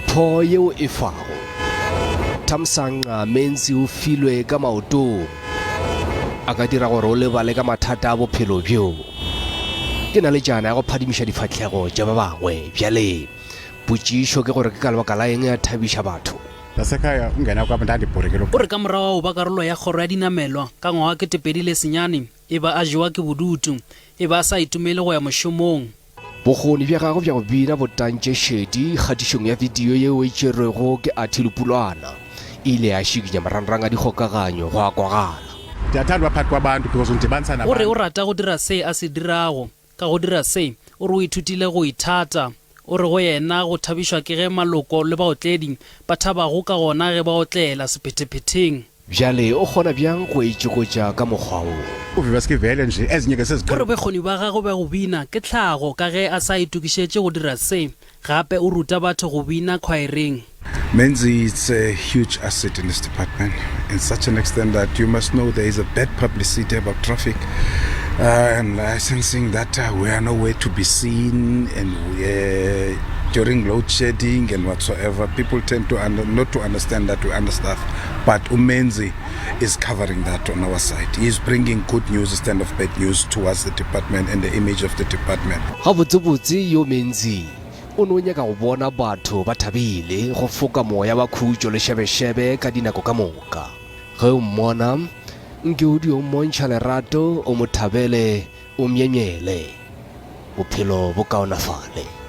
mpho yeo e fago Thamsanqa Menzi o filwe ka maoto a ka dira gore o lebale ka mathata a bophelo bjo ke na le jana ya go phadimiša difatlhego tša ba bangwe bjale potšišo ke gore ke ka lebaka la eng ya thabiša batho o re ka morago o ba karolo ya kgoro ya dinamelwa ka ngwaga ke 2009 e ba a jewa ke bodutu e ba a sa itumele go ya mošomong bokgoni bja gago bja go bina botantše šedi kgatišong ya video yeo e tšerwego ke athilopulwana e ile ya šikinya marangrang a dikgokaganyo go a kwagala o re o rata go dira se a se dirago ka go dira se o re o ithutile go ithata o re go yena go thabišwa ke ge maloko le baotledi ba thabago ka gona ge ba otlela sephethephetheng bjale o kgona bjang go itšokotša ka mokgwa o o re bekgoni ba gago ba go bina ke tlhago ka ge a sa itukišetše go dira se gape o ruta batho go bina khwaereng. Menzi is a huge asset in this department in such an extent that you must know there is a bad publicity about traffic and licensing that we are nowhere to be seen, and during load shedding and whatsoever, people tend to not to understand that we understaff. But Menzi is covering that on our side. He is bringing good news instead of bad news towards the department and the image of the department. Gabotsebotse yo Menzi o no nyaka go bona batho ba thabile go foka moya ba khutšo le shebeshebe ka dinako ka moka ge o mmona nke o di o mmontšha lerato o mo thabele o myenyele bophelo bo kaonafale.